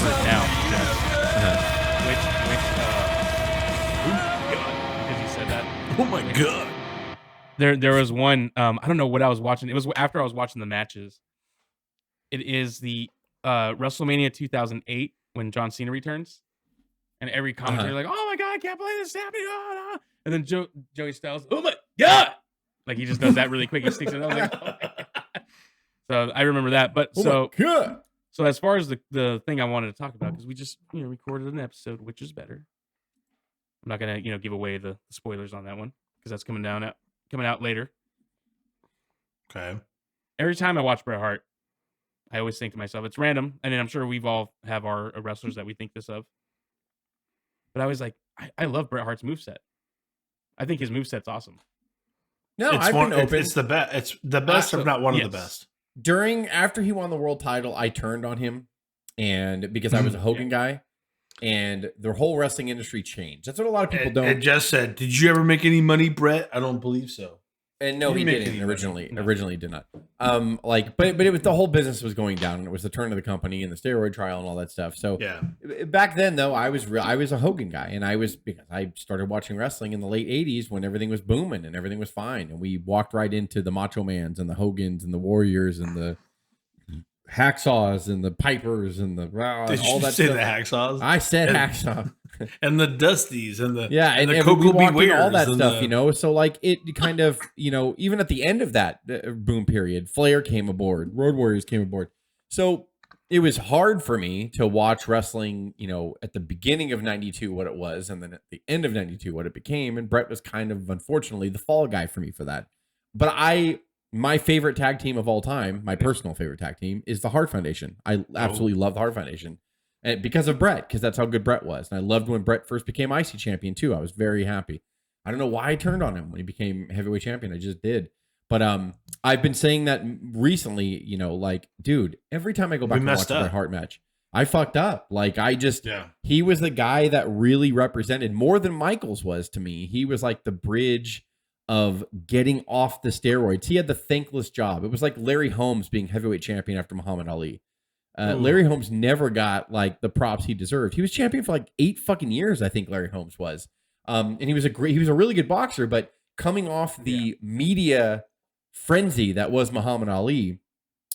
hurt now. Because you said that. Oh my god. There was one. I don't know what I was watching. It was after I was watching the matches. It is the WrestleMania 2008 when John Cena returns, and every commentator like, "Oh my god, I can't believe this is happening!" And then Joey Styles, "Oh my god!" Like he just does that really quick. He sticks it. I was like, "Oh my god." So I remember that. But so as far as the thing I wanted to talk about, because we just recorded an episode, which is better. I'm not gonna give away the spoilers on that one because that's coming out later. Okay. Every time I watch Bret Hart, I always think to myself, it's random, and I'm sure we've all have our wrestlers that we think this of. But I was like, I love Bret Hart's moveset. I think his moveset's awesome. No, it's the best. It's the best, if not one of the best. After he won the world title, I turned on him, and because I was a Hogan guy, and the whole wrestling industry changed. That's what a lot of people don't. It just said, "Did you ever make any money, Bret?" I don't believe so. And no, he didn't originally did not. But it was the whole business was going down, and it was the turn of the company and the steroid trial and all that stuff. So back then though, I was a Hogan guy, and because I started watching wrestling in the late '80s when everything was booming and everything was fine, and we walked right into the Macho Mans and the Hogans and the Warriors and the Hacksaws and the Pipers and the all that stuff. The Hacksaws? I said Hacksaw. And the Dusties and the and the Coco Bewares, all that stuff, So like it kind of even at the end of that boom period, Flair came aboard, Road Warriors came aboard. So it was hard for me to watch wrestling, at the beginning of '92 what it was, and then at the end of '92 what it became. And Bret was kind of unfortunately the fall guy for me for that. But my favorite tag team of all time, my personal favorite tag team, is the Hart Foundation. I absolutely love the Hart Foundation. And because of Bret, because that's how good Bret was. And I loved when Bret first became IC champion too. I was very happy. I don't know why I turned on him when he became heavyweight champion. I just did. But I've been saying that recently, dude, every time I go back and watch a Bret Hart match, I fucked up. He was the guy that really represented more than Michaels was to me. He was like the bridge of getting off the steroids. He had the thankless job. It was like Larry Holmes being heavyweight champion after Muhammad Ali. Larry Holmes never got the props he deserved. He was champion for 8 fucking years, I think Larry Holmes was. And he was a really good boxer, but coming off the media frenzy that was Muhammad Ali,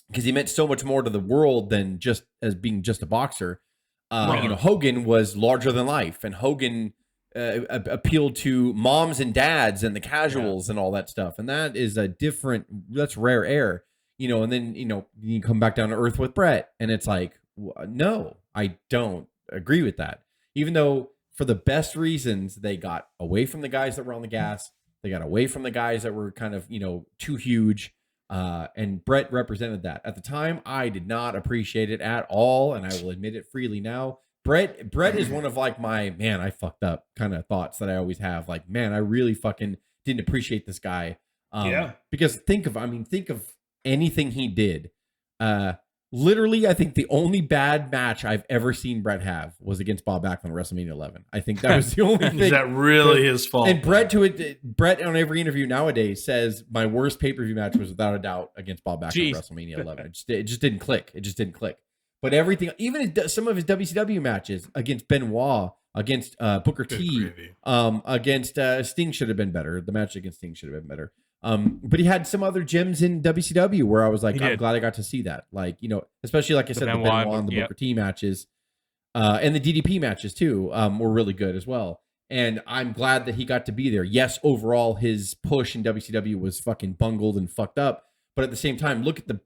because he meant so much more to the world than just as being just a boxer. Hogan was larger than life, and Hogan appealed to moms and dads and the casuals and all that stuff. And that is that's rare air. And then, you come back down to earth with Bret, and it's like, no, I don't agree with that. Even though for the best reasons, they got away from the guys that were on the gas. They got away from the guys that were kind of, too huge. And Bret represented that. At the time, I did not appreciate it at all. And I will admit it freely now. Bret is one of my, man, I fucked up kind of thoughts that I always have. Man, I really fucking didn't appreciate this guy. Because think of anything he did. Literally, I think the only bad match I've ever seen Bret have was against Bob Backlund at WrestleMania 11. I think that was the only thing. Is that really his fault? And Bret on every interview nowadays says my worst pay-per-view match was without a doubt against Bob Backlund at WrestleMania 11. It just didn't click. But everything, even some of his WCW matches against Benoit, against Booker T, against Sting should have been better. The match against Sting should have been better. But he had some other gems in WCW where I was like, I'm glad I got to see that. Especially like I said, the Benoit and the Booker T matches, and the DDP matches too, were really good as well. And I'm glad that he got to be there. Yes, overall his push in WCW was fucking bungled and fucked up. But at the same time, look at the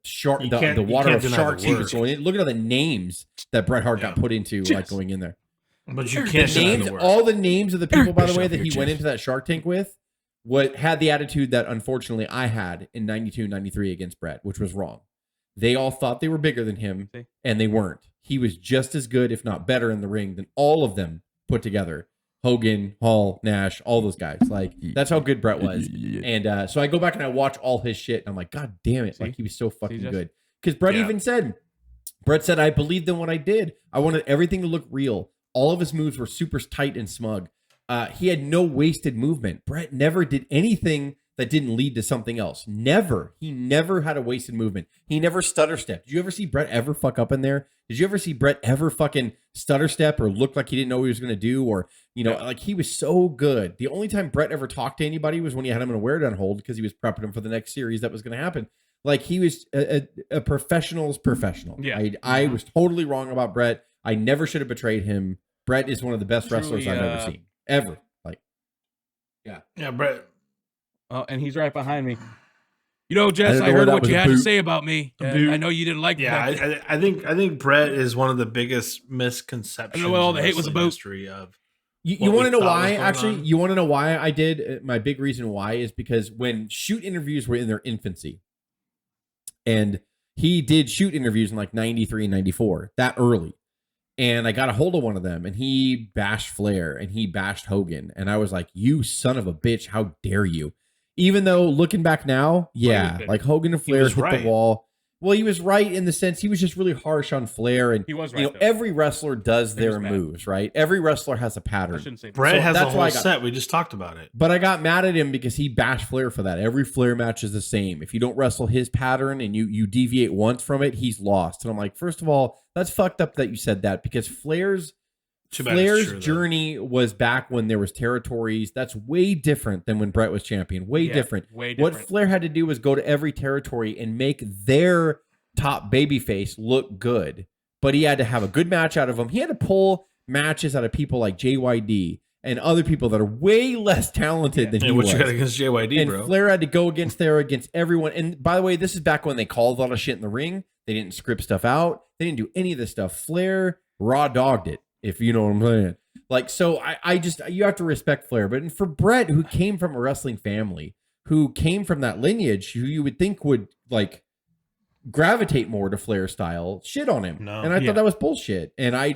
water of sharks he was going in. Look at all the names that Bret Hart got put into, going in there. But you can't all the names of the people, by the way, that he went into that Shark Tank with. What had the attitude that unfortunately I had in 92, 93 against Bret, which was wrong. They all thought they were bigger than him, and they weren't. He was just as good, if not better, in the ring than all of them put together. Hogan, Hall, Nash, all those guys. That's how good Bret was. And so I go back and I watch all his shit, and I'm like, God damn it. He was so fucking good. Because Bret even said, I believed in what I did. I wanted everything to look real. All of his moves were super tight and smug. He had no wasted movement. Bret never did anything that didn't lead to something else. Never. He never had a wasted movement. He never stutter stepped. Did you ever see Bret ever fuck up in there? Did you ever see Bret ever fucking stutter step or look like he didn't know what he was going to do? Or, like he was so good. The only time Bret ever talked to anybody was when he had him in a wear down hold because he was prepping him for the next series that was going to happen. Like he was a professional's professional. Yeah. I was totally wrong about Bret. I never should have betrayed him. Bret is one of the best wrestlers I've ever seen. Ever. Like, Yeah, Bret. Oh, and he's right behind me. Jess, I heard what you had to say about me. I know you didn't like that. Yeah, I think Bret is one of the biggest misconceptions. I know what all the hate was about. History of. You want to know why? Actually, you want to know why I did? My big reason why is because when shoot interviews were in their infancy, and he did shoot interviews in like 93 and 94, that early. And I got a hold of one of them, and he bashed Flair, and he bashed Hogan. And I was like, you son of a bitch, how dare you? Even though looking back now, like Hogan and Flair hit the wall. Well, he was right in the sense he was just really harsh on Flair. And he was right, every wrestler does their moves, right? Every wrestler has a pattern. Bret has a whole set. We just talked about it. But I got mad at him because he bashed Flair for that. Every Flair match is the same. If you don't wrestle his pattern and you deviate once from it, he's lost. And I'm like, first of all, that's fucked up that you said that because Flair's journey was back when there was territories. That's way different than when Bret was champion. Way different. What Flair had to do was go to every territory and make their top babyface look good. But he had to have a good match out of them. He had to pull matches out of people like JYD and other people that are way less talented than he was. What you got against JYD, and Flair had to go against everyone. And by the way, this is back when they called a lot of shit in the ring. They didn't script stuff out. They didn't do any of this stuff. Flair raw dogged it. If you know what I'm saying. Like, so you have to respect Flair. But for Bret, who came from a wrestling family, who came from that lineage, who you would think would like gravitate more to Flair style, shit on him. No. And I thought that was bullshit. And I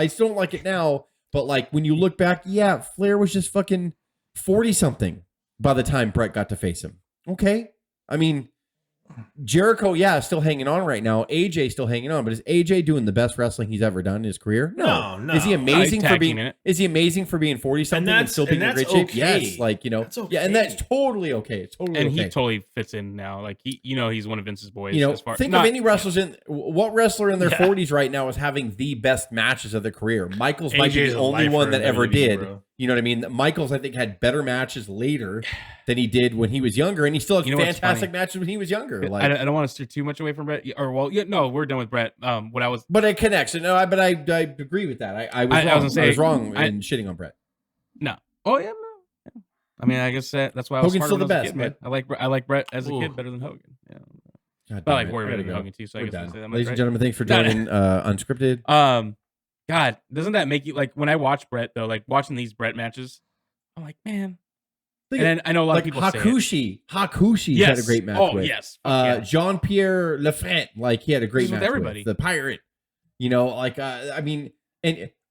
still don't like it now. But like when you look back, Flair was just fucking 40 something by the time Bret got to face him. Okay. I mean, Jericho, still hanging on right now. AJ still hanging on, but is AJ doing the best wrestling he's ever done in his career? No. Is he amazing for being? Is he amazing for being 40 something and still being in great shape? Yes, like and that's totally okay. It's totally and okay. He totally fits in now. Like he's one of Vince's boys. Think of any wrestlers what wrestler in their 40s right now is having the best matches of their career. Michaels might be the only one that ever did. Bro. You know what I mean? Michaels, I think, had better matches later than he did when he was younger, and he still had fantastic matches when he was younger. Like, I don't want to steer too much away from Bret, we're done with Bret. But it connects. No, but I agree with that. I was wrong in shitting on Bret. No. Oh yeah. No. I mean, I guess that's why I was Hogan's still the best. Kid, I like Bret as a kid better than Hogan. Yeah. But I like Warrior better than Hogan too. So I guess I say that. Ladies and gentlemen, thanks for joining Unscripted. God, doesn't that make you like when I watch Bret though, like watching these Bret matches, I'm like, man. And I know a lot of people Hakushi. Hakushi had a great match with. Yes. Jean-Pierre Lafrette, like he had a great match with everybody. The Pirate. And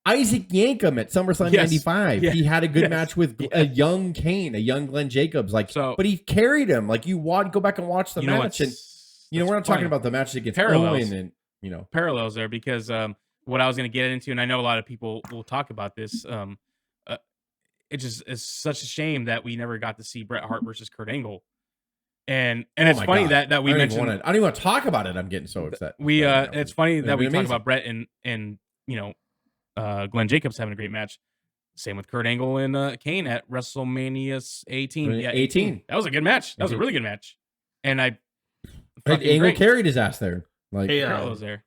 Isaac Yankem at SummerSlam 95. Yeah. He had a good match with a young Kane, a young Glenn Jacobs. But he carried him. Like go back and watch the match. And we're not talking about the matches against Owen and parallels there because what I was going to get into, and I know a lot of people will talk about this. It just is such a shame that we never got to see Bret Hart versus Kurt Angle, and it's funny that we mentioned. I don't even want to talk about it. I'm getting so upset. It's funny that we talk about Bret and Glenn Jacobs having a great match. Same with Kurt Angle and Kane at WrestleMania 18. Yeah, 18. That was a good match. That was a really good match, and Angle carried his ass there. Like was there.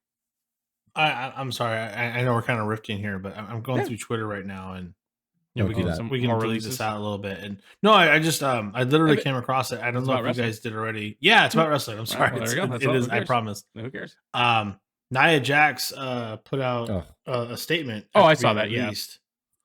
I'm sorry. I know we're kind of rifting here, but I'm going through Twitter right now, and we can delete this out a little bit. And no, I just I literally came across it. I don't know if you guys did already. Yeah, it's about wrestling. I'm sorry. Well, there you go. It is. I promise. Who cares? Nia Jax put out a statement. Oh, I saw that. Released.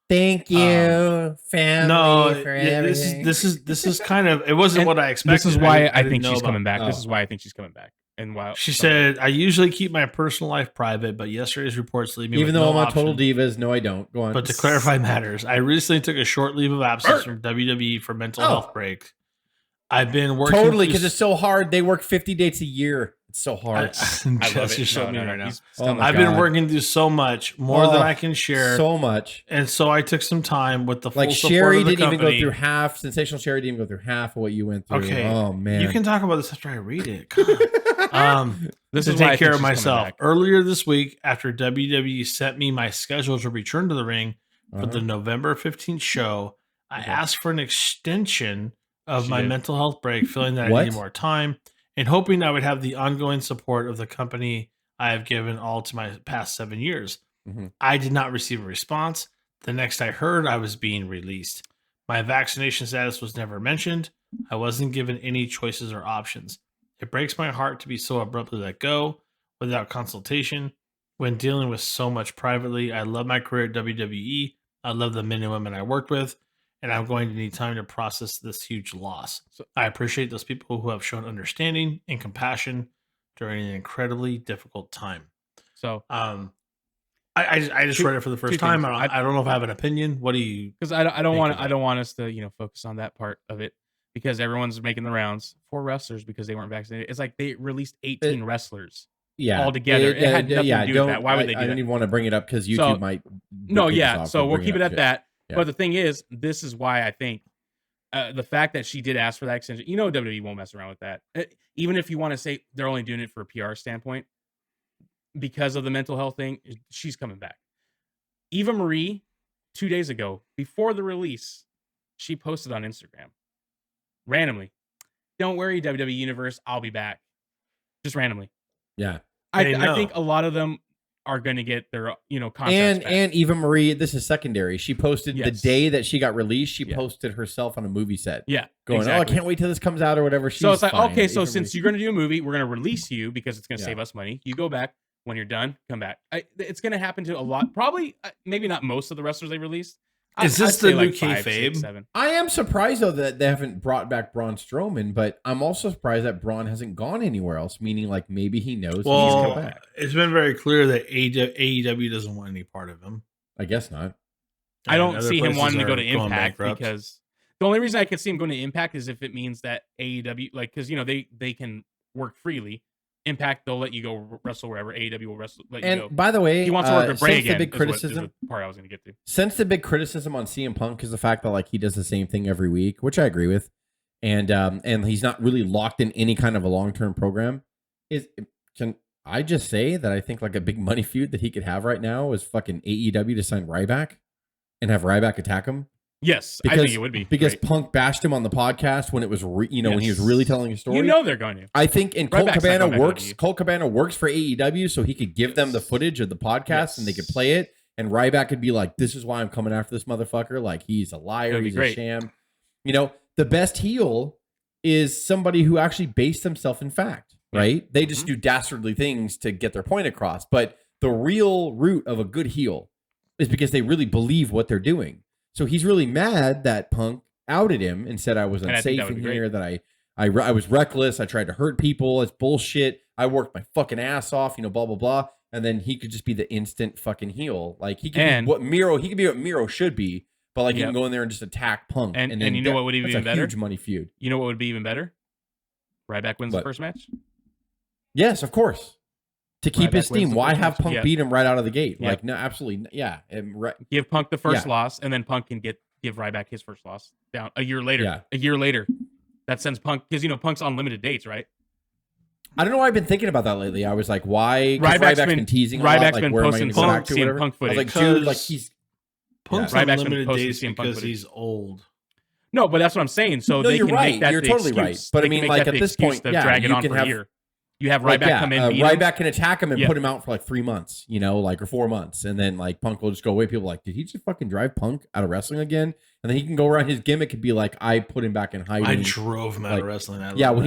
Thank you, family. For everything. This is kind of. It wasn't what I expected. This is why I think she's coming back. This is why I think she's coming back. And wow, she said, "I usually keep my personal life private, but yesterday's reports leave me even with though no I'm option. a total divas. No, I don't. Go on. But to clarify matters, I recently took a short leave of absence from WWE for mental health break. I've been working because it's so hard. They work 50 dates a year. It's so hard. I love it. Just me right now. I've been working through so much more than I can share. So much. And so I took some time with the full support Sherry of the didn't company. even go through half. Sensational Sherry didn't even go through half of what you went through. Okay. Oh man. You can talk about this after I read it. This is to take care of myself. Earlier this week, after WWE sent me my schedule to return to the ring for the November 15th show, I asked for an extension of my mental health break, feeling that I needed more time and hoping I would have the ongoing support of the company I have given all to my past 7 years. I did not receive a response. The next I heard, I was being released. My vaccination status was never mentioned. I wasn't given any choices or options. It breaks my heart to be so abruptly let go without consultation when dealing with so much privately. I love my career at WWE. I love the men and women I worked with, and I'm going to need time to process this huge loss. So I appreciate those people who have shown understanding and compassion during an incredibly difficult time. So, I just read it for the first time. I don't know if I have an opinion. What do you? Because I don't want us to focus on that part of it because everyone's making the rounds for wrestlers because they weren't vaccinated. It's like they released 18 wrestlers. All together. It had nothing to do with that. Why would they do that? I didn't even want to bring it up because YouTube might. So we'll keep it at that. Yeah. But the thing is, this is why I think the fact that she did ask for that extension, WWE won't mess around with that. Even if you want to say they're only doing it for a PR standpoint, because of the mental health thing, she's coming back. Eva Marie, 2 days ago, before the release, she posted on Instagram randomly, "Don't worry, WWE Universe, I'll be back." Just randomly. Yeah. I think a lot of them are going to get their, contracts back. And Eva Marie, this is secondary. She posted the day that she got released. She posted herself on a movie set. Yeah. Going, exactly. I can't wait till this comes out or whatever. So it's like, okay, so since you're going to do a movie, we're going to release you because it's going to save us money. You go back. When you're done, come back. It's going to happen to a lot. Probably, maybe not most of the wrestlers they released. Is this the new kayfabe? I am surprised, though, that they haven't brought back Braun Strowman, but I'm also surprised that Braun hasn't gone anywhere else, meaning like maybe he knows he's come back. It's been very clear that AEW doesn't want any part of him. I guess not. I don't see him wanting to go to Impact because the only reason I could see him going to Impact is if it means that AEW, because, they can work freely. Impact, they'll let you go wrestle wherever. AEW will let you go. And by the way, he wants to work with Bray again. The big criticism, is the part I was going to get to. Since the big criticism on CM Punk is the fact that he does the same thing every week, which I agree with, and he's not really locked in any kind of a long-term program. Can I just say that I think a big money feud that he could have right now is fucking AEW to sign Ryback and have Ryback attack him? Yes, I think it would be because Punk bashed him on the podcast when it was when he was really telling a story. They're going to. I think Colt Cabana works. Colt Cabana works for AEW, so he could give them the footage of the podcast and they could play it. And Ryback could be like, "This is why I'm coming after this motherfucker. Like he's a liar. He's a sham." The best heel is somebody who actually based themselves in fact. Right? They just do dastardly things to get their point across. But the real root of a good heel is because they really believe what they're doing. So he's really mad that Punk outed him and said I was unsafe in here, that I was reckless, I tried to hurt people, it's bullshit, I worked my fucking ass off, blah, blah, blah. And then he could just be the instant fucking heel. He could be what Miro should be, but he can go in there and just attack Punk. And you know what would be even better? Huge money feud. You know what would be even better? Ryback wins the first match? Yes, of course. To keep his steam. Why have Punk beat him right out of the gate? No, absolutely. Yeah. Give Punk the first loss, and then Punk can give Ryback his first loss down a year later. Yeah. A year later. That sends Punk, because, Punk's on limited dates, right? I don't know why I've been thinking about that lately. I was like, why? Ryback's been teasing a lot. Ryback's been posting CM Punk footage. I was like, dude, he's... Punk's on limited dates because he's old. No, but that's what I'm saying. So they can make that You're totally right. But I mean, at this point, drag it on for a year. You have Ryback come in, beat Ryback can attack him and put him out for 3 months, or 4 months. And then Punk will just go away. People are like, did he just fucking drive Punk out of wrestling again? And then he can go around his gimmick and be like, I put him back in hiding. I drove him out of wrestling. When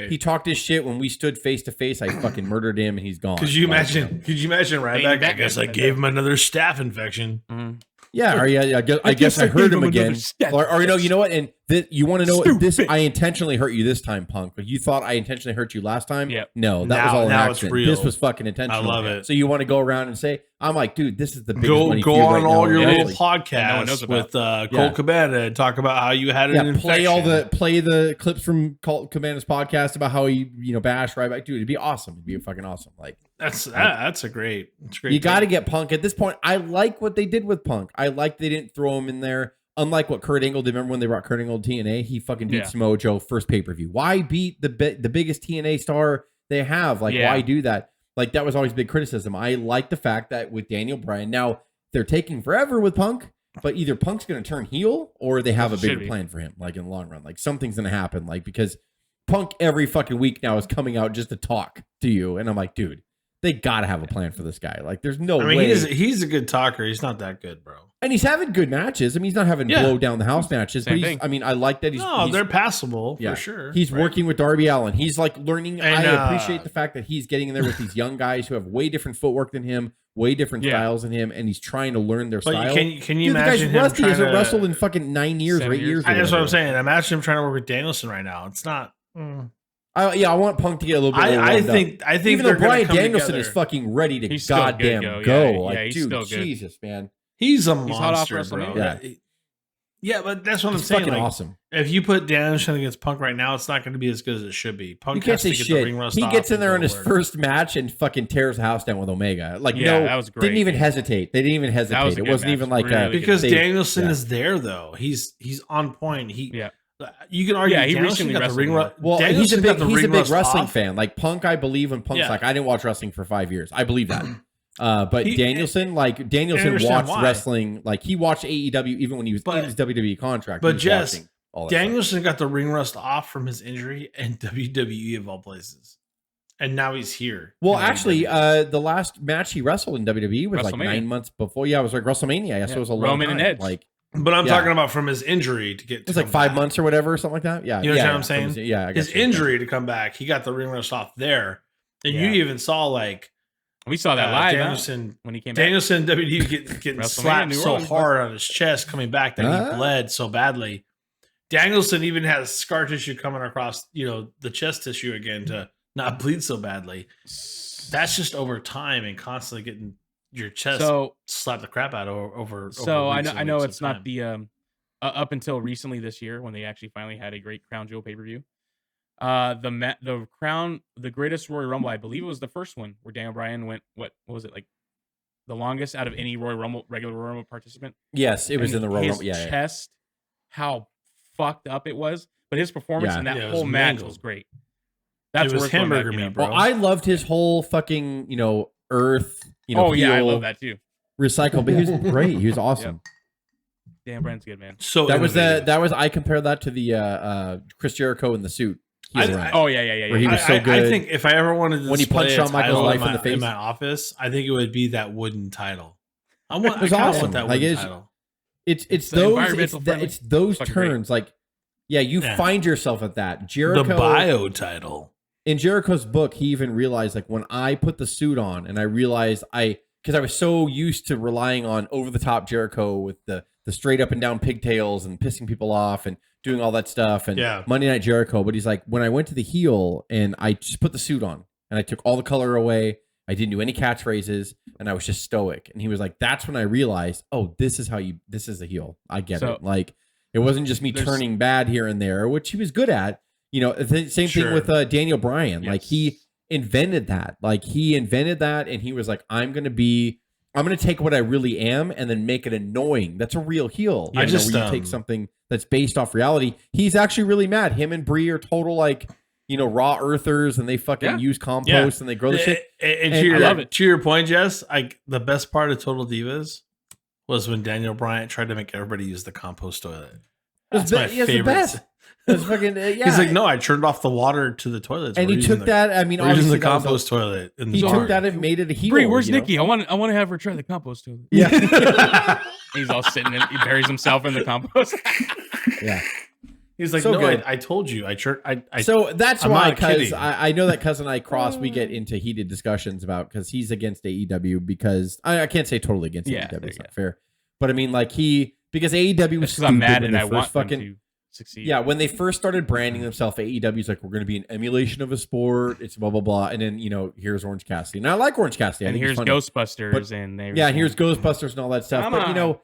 he talked his shit, when we stood face to face, I fucking murdered him and he's gone. Could you imagine Ryback? I guess I gave him another staph infection. Mm-hmm. Yeah, I guess I heard him again. Or you know what? And you want to know what this? I intentionally hurt you this time, Punk. But you thought I intentionally hurt you last time? Yeah. No, that was all an accident. It's real. This was fucking intentional. I love it. So you want to go around and say, I'm like, dude, this is the biggest money go feud on right all now. your little No podcasts with Colt Cabana and talk about how you had an infection. Play the clips from Colt Cabana's podcast about how he bashed right back. Dude, it'd be awesome. It'd be fucking awesome. Like that's a great. You got to get Punk at this point. I like what they did with Punk. I like they didn't throw him in there. Unlike what Kurt Angle did. Remember when they brought Kurt Angle to TNA? He fucking beat Samoa Joe first pay-per-view. Why beat the biggest TNA star they have? Like, why do that? Like, that was always big criticism. I like the fact that with Daniel Bryan, now they're taking forever with Punk, but either Punk's going to turn heel or they have a bigger plan for him, like in the long run. Like, something's going to happen. Like, because Punk every fucking week now is coming out just to talk to you. And I'm like, dude, they got to have a plan for this guy. Like, there's no way. He's a good talker. He's not that good, bro. And he's having good matches. I mean, he's not having blow down the house matches, but I like that he's they're passable for sure. He's working with Darby Allin. He's like learning. And, I appreciate the fact that he's getting in there with these young guys who have way different footwork than him, way different styles than him, and he's trying to learn their style. Can you imagine the guy's rusty? Hasn't wrestled in fucking 9 years or 8 years. That's what I'm saying. Imagine him trying to work with Danielson right now. It's not. I want Punk to get a little bit. I think even though Bryan Danielson is fucking ready to goddamn go. Like, dude, Jesus, man. He's a monster, bro. Yeah, but that's what I'm saying. Fucking like, awesome. If you put Danielson against Punk right now, it's not going to be as good as it should be. Punk you can't say shit. He gets in there in his first match and fucking tears the house down with Omega. Like, that was great. Didn't even hesitate. They didn't even hesitate. It wasn't even like because Danielson is there though. He's on point. You can argue. He recently got the ring rust. Well, he's a big wrestling fan. Like Punk, I believe when Punk's like, I didn't watch wrestling for 5 years. I believe that. But Danielson watched wrestling. Like he watched AEW even when he was in his WWE contract. But Jess, Danielson got the ring rust off from his injury and WWE of all places, and now he's here. Well, actually, the last match he wrestled in WWE was like 9 months before. Yeah, it was like WrestleMania. I guess it was a long Roman time. and Edge. Like. But I'm talking about from his injury to get. It's like 5 months or whatever, or something like that. Yeah, you know what I'm saying? His injury to come back, he got the ring rust off there, and you even saw like we saw that live Danielson when he came Danielson back. WWE getting slapped so hard on his chest coming back that he bled so badly. Danielson even has scar tissue coming across, the chest tissue again to not bleed so badly. That's just over time and constantly getting your chest slap the crap out over. So I know it's not the up until recently this year when they actually finally had a great Crown Jewel pay-per-view. The greatest Royal Rumble, I believe it was the first one where Daniel Bryan went. What was it like? The longest out of any regular Royal Rumble participant. Yes, it was in the Royal Rumble. His chest, how fucked up it was, but his performance in that whole match was great. That's worth hamburger meat, bro. Well, I loved his whole fucking Earth. I love that too. Recycle, but he was great. He was awesome. Dan Bryan's good, man. So that was I compared that to the Chris Jericho in the suit. Yeah. Where he was so good. I think if I ever wanted to when he punched Shawn Michaels' life in the face in my office, I think it would be that wooden title. I want that wooden title. It's those turns. Great. Like, you find yourself at that. Jericho, the bio title. In Jericho's book, he even realized, like, when I put the suit on and I realized because I was so used to relying on over-the-top Jericho with the straight up and down pigtails and pissing people off and doing all that stuff and Monday Night Jericho. But he's like, when I went to the heel and I just put the suit on and I took all the color away, I didn't do any catchphrases and I was just stoic. And he was like, that's when I realized, this is a heel. I get it. Like, it wasn't just me turning bad here and there, which he was good at. Same thing with Daniel Bryan. Yes. Like he invented that. And he was like, I'm going to take what I really am and then make it annoying. That's a real heel. Where you take something that's based off reality. He's actually really mad. Him and Brie are total raw earthers and they fucking use compost and they grow the shit. And I love it. To your point, Jess, the best part of Total Divas was when Daniel Bryan tried to make everybody use the compost toilet. That's my favorite. It's fucking, He's like, no, I turned off the water to the toilets. And he took that. I mean, using the compost toilet. He took that and made it a heel. Brie, where's Nikki? I want to have her try the compost toilet. Yeah. He's all sitting and he buries himself in the compost. Yeah. He's like, so no, I told you. So that's why, because I know that Cousin I cross, we get into heated discussions about, because he's against AEW because I can't say totally against AEW. It's not fair. But I mean, like because AEW was stupid I'm mad when and they I first want them to succeed. Yeah, when they first started branding themselves, AEW's like, we're going to be an emulation of a sport. It's blah blah blah, and then here's Orange Cassidy. And I like Orange Cassidy. And here's Ghostbusters, here's Ghostbusters and all that stuff. But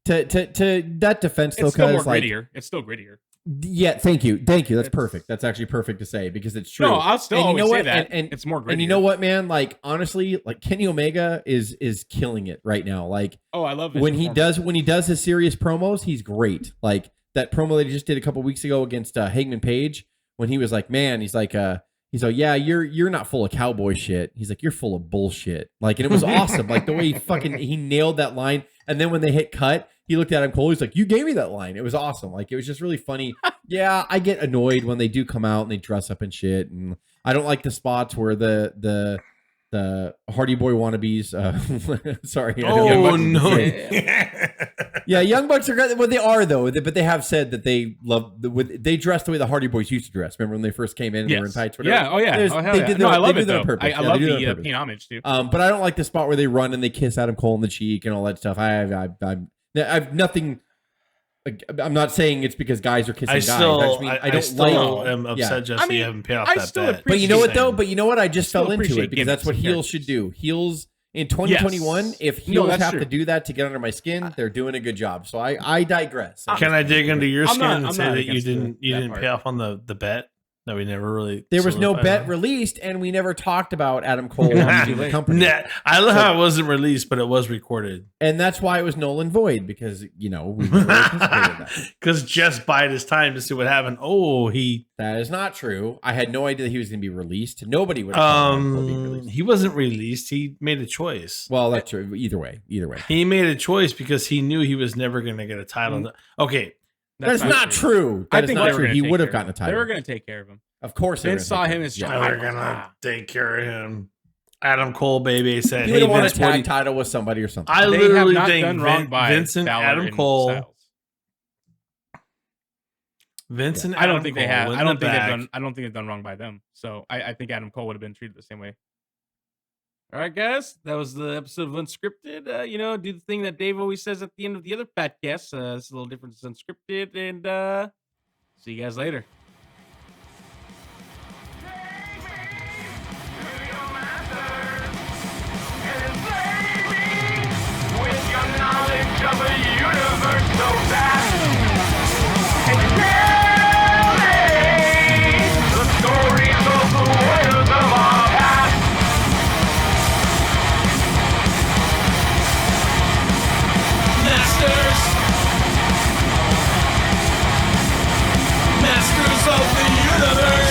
to that defense, though, it's still more grittier. It's still grittier. Yeah, thank you. That's perfect. That's actually perfect to say because it's true. No, I'll still always say that. And it's more grittier. And you know what, man? Like honestly, like Kenny Omega is killing it right now. Like, I love when he does his serious promos, he's great. Like that promo that he just did a couple weeks ago against Hangman Page, when he was like, man, he's like, yeah, you're not full of cowboy shit. He's like, you're full of bullshit. Like, and it was awesome. Like the way he nailed that line. And then when they hit cut, he looked at him cold. He's like, you gave me that line. It was awesome. Like, it was just really funny. Yeah, I get annoyed when they do come out and they dress up and shit. And I don't like the spots where the Hardy Boy wannabes. Sorry. Oh, no. Yeah, Young Bucks are good. Well, they are, though. But they have said that they love they dress the way the Hardy Boys used to dress. Remember when they first came in and they were in tights? Whatever? Yeah. Oh, yeah. I love it, though. I love the paying homage, too. But I don't like the spot where they run and they kiss Adam Cole on the cheek and all that stuff. I've nothing. I'm not saying it's because guys are kissing guys. I still am upset just you haven't paid off that bet. But you know what, though? But you know what? I just fell into it because that's what heels should do. Heels in 2021, if heels have to do that to get under my skin, they're doing a good job. So I digress. Can I dig into your skin and say that you didn't pay off on the bet? No, we never really. There was no bet released, and we never talked about Adam Cole on the company. I love how it wasn't released, but it was recorded, and that's why it was null and void because we because Jess bided his time to see what happened. That is not true. I had no idea that he was going to be released. Nobody would have released. He wasn't released. He made a choice. Well, that's true. Either way, he made a choice because he knew he was never going to get a title. Okay. That's not true. That is not true. He would have gotten a title. They were going to take care of him. Of course, they saw him as they were going to take care of him. Adam Cole, baby, said, "He would want a tag title with somebody or something." I literally think Vincent, Adam Cole, Vincent. I don't think they have. I don't think they've done wrong by them. So I think Adam Cole would have been treated the same way. All right, guys, that was the episode of Unscripted. Do the thing that Dave always says at the end of the other podcasts. It's a little different. It's Unscripted, and see you guys later. Masters of the universe.